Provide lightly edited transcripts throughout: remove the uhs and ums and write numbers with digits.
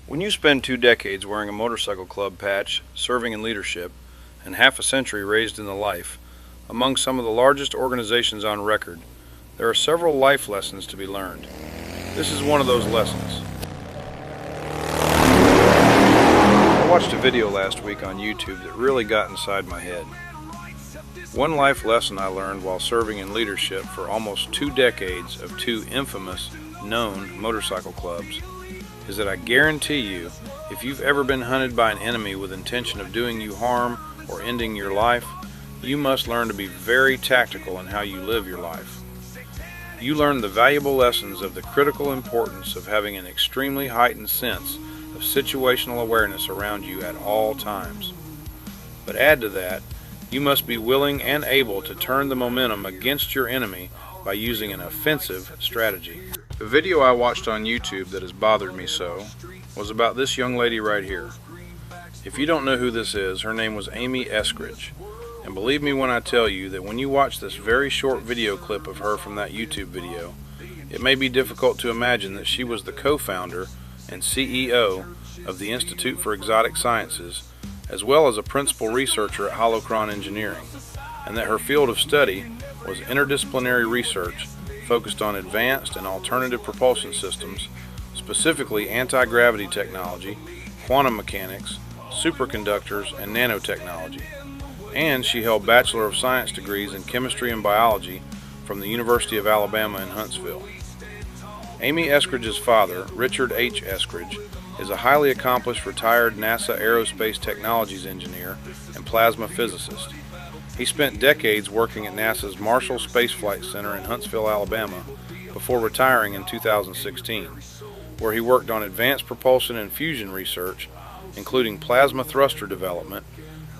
When you spend 2 decades wearing a motorcycle club patch, serving in leadership, and half a century raised in the life, among some of the largest organizations on record, there are several life lessons to be learned. This is one of those lessons. I watched a video last week on YouTube that really got inside my head. One life lesson I learned while serving in leadership for almost 2 decades of two infamous, known motorcycle clubs is that I guarantee you, if you've ever been hunted by an enemy with intention of doing you harm or ending your life, you must learn to be very tactical in how you live your life. You learn the valuable lessons of the critical importance of having an extremely heightened sense of situational awareness around you at all times. But add to that, you must be willing and able to turn the momentum against your enemy by using an offensive strategy. The video I watched on YouTube that has bothered me so was about this young lady right here. If you don't know who this is, her name was Amy Eskridge. And believe me when I tell you that when you watch this very short video clip of her from that YouTube video, it may be difficult to imagine that she was the co-founder and CEO of the Institute for Exotic Sciences, as well as a principal researcher at Holocron Engineering, and that her field of study was interdisciplinary research focused on advanced and alternative propulsion systems, specifically anti-gravity technology, quantum mechanics, superconductors, and nanotechnology. And she held Bachelor of Science degrees in chemistry and biology from the University of Alabama in Huntsville. Amy Eskridge's father, Richard H. Eskridge, is a highly accomplished retired NASA aerospace technologies engineer and plasma physicist. He spent decades working at NASA's Marshall Space Flight Center in Huntsville, Alabama, before retiring in 2016, where he worked on advanced propulsion and fusion research, including plasma thruster development,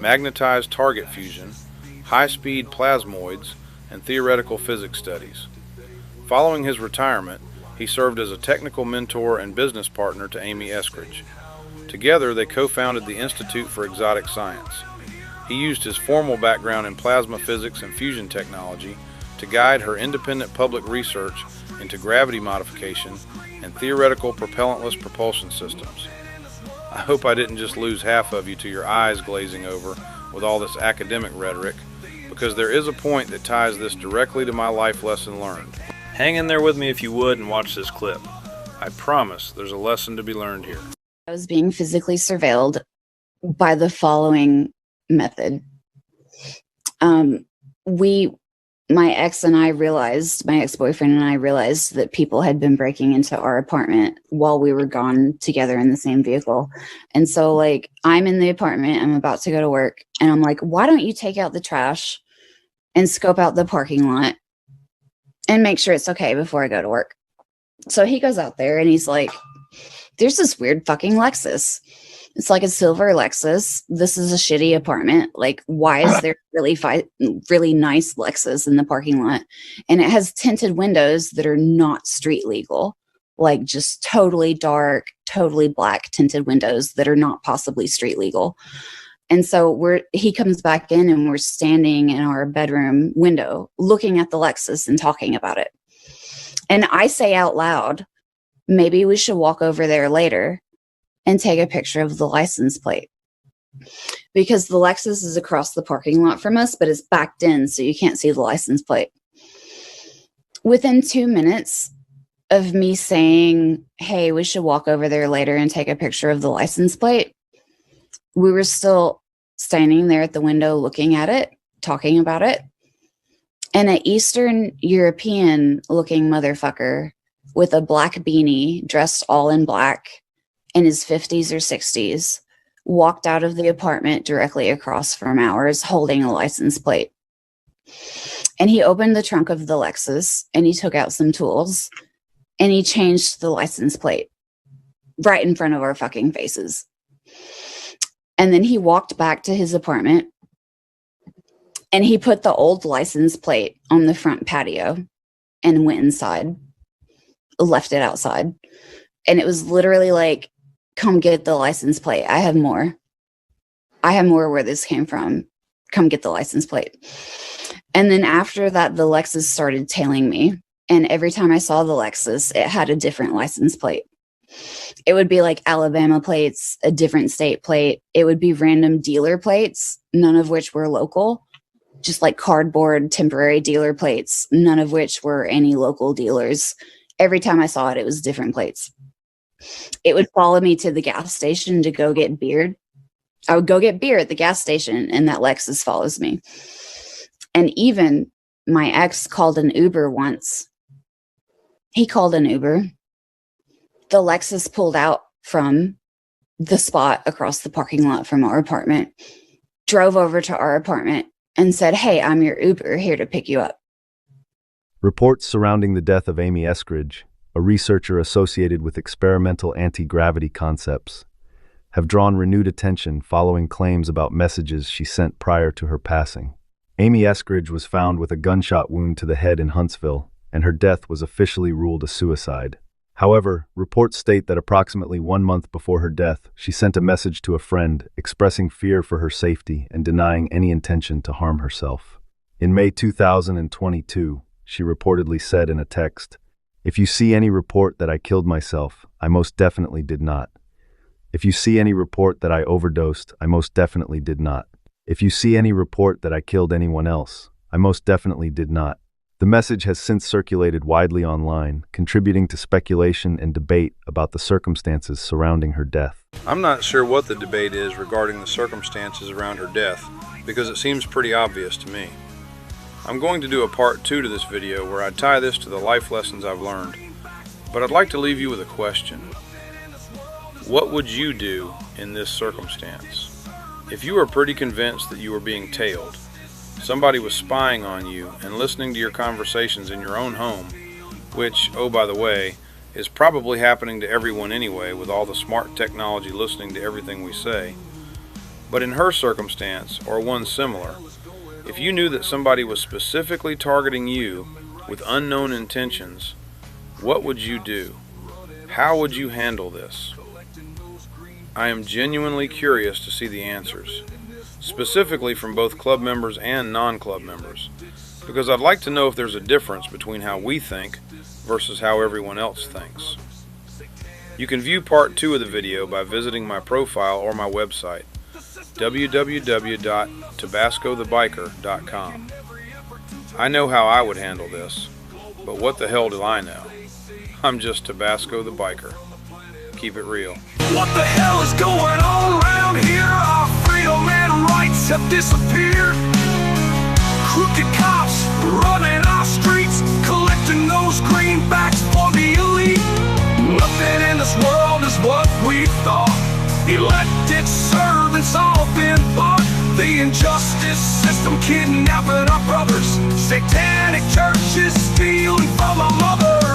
magnetized target fusion, high-speed plasmoids, and theoretical physics studies. Following his retirement, he served as a technical mentor and business partner to Amy Eskridge. Together, they co-founded the Institute for Exotic Science. He used his formal background in plasma physics and fusion technology to guide her independent public research into gravity modification and theoretical propellantless propulsion systems. I hope I didn't just lose half of you to your eyes glazing over with all this academic rhetoric, because there is a point that ties this directly to my life lesson learned. Hang in there with me if you would and watch this clip. I promise there's a lesson to be learned here. I was being physically surveilled by the following method. My ex-boyfriend and I realized that people had been breaking into our apartment while we were gone together in the same vehicle. And so like, I'm in the apartment, I'm about to go to work, and I'm like, why don't you take out the trash and scope out the parking lot and make sure it's okay before I go to work? So he goes out there and he's like, there's this weird fucking Lexus. It's like a silver Lexus. This is a shitty apartment. Like, why is there really nice Lexus in the parking lot? And it has tinted windows that are not street legal, like just totally dark, totally black tinted windows that are not possibly street legal. And so he comes back in and we're standing in our bedroom window looking at the Lexus and talking about it. And I say out loud, maybe we should walk over there later and take a picture of the license plate, because the Lexus is across the parking lot from us, but it's backed in, so you can't see the license plate. Within 2 minutes of me saying, hey, we should walk over there later and take a picture of the license plate, we were still standing there at the window looking at it, talking about it. And an Eastern European looking motherfucker with a black beanie, dressed all in black, in his 50s or 60s, walked out of the apartment directly across from ours holding a license plate. And he opened the trunk of the Lexus and he took out some tools and he changed the license plate right in front of our fucking faces. And then he walked back to his apartment and he put the old license plate on the front patio and went inside, left it outside. And it was literally like, come get the license plate. I have more where this came from. Come get the license plate. And then after that, the Lexus started tailing me. And every time I saw the Lexus, it had a different license plate. It would be like Alabama plates, a different state plate. It would be random dealer plates, none of which were local, just like cardboard temporary dealer plates, none of which were any local dealers. Every time I saw it, it was different plates. It would follow me to the gas station to go get beer. I would go get beer at the gas station, and that Lexus follows me. And even my ex called an Uber once. He called an Uber. The Lexus pulled out from the spot across the parking lot from our apartment, drove over to our apartment, and said, "Hey, I'm your Uber here to pick you up." Reports surrounding the death of Amy Eskridge, a researcher associated with experimental anti-gravity concepts, have drawn renewed attention following claims about messages she sent prior to her passing. Amy Eskridge was found with a gunshot wound to the head in Huntsville, and her death was officially ruled a suicide. However, reports state that approximately 1 month before her death, she sent a message to a friend expressing fear for her safety and denying any intention to harm herself. In May 2022, she reportedly said in a text, "If you see any report that I killed myself, I most definitely did not. If you see any report that I overdosed, I most definitely did not. If you see any report that I killed anyone else, I most definitely did not." The message has since circulated widely online, contributing to speculation and debate about the circumstances surrounding her death. I'm not sure what the debate is regarding the circumstances around her death, because it seems pretty obvious to me. I'm going to do a part 2 to this video where I tie this to the life lessons I've learned, but I'd like to leave you with a question. What would you do in this circumstance? If you were pretty convinced that you were being tailed, somebody was spying on you and listening to your conversations in your own home, which, oh by the way, is probably happening to everyone anyway with all the smart technology listening to everything we say. But in her circumstance, or one similar, if you knew that somebody was specifically targeting you with unknown intentions, what would you do? How would you handle this? I am genuinely curious to see the answers, specifically from both club members and non-club members, because I'd like to know if there's a difference between how we think versus how everyone else thinks. You can view part 2 of the video by visiting my profile or my website, www.tabascothebiker.com. I know how I would handle this, but what the hell do I know? I'm just Tabasco the Biker. Keep it real. What the hell is going on around here? Our freedom and rights have disappeared. Crooked cops running our streets, collecting those greenbacks for the elite. Nothing in this world is what we thought. Elected servants all been bought. The injustice system kidnapping our brothers. Satanic churches stealing from our mothers.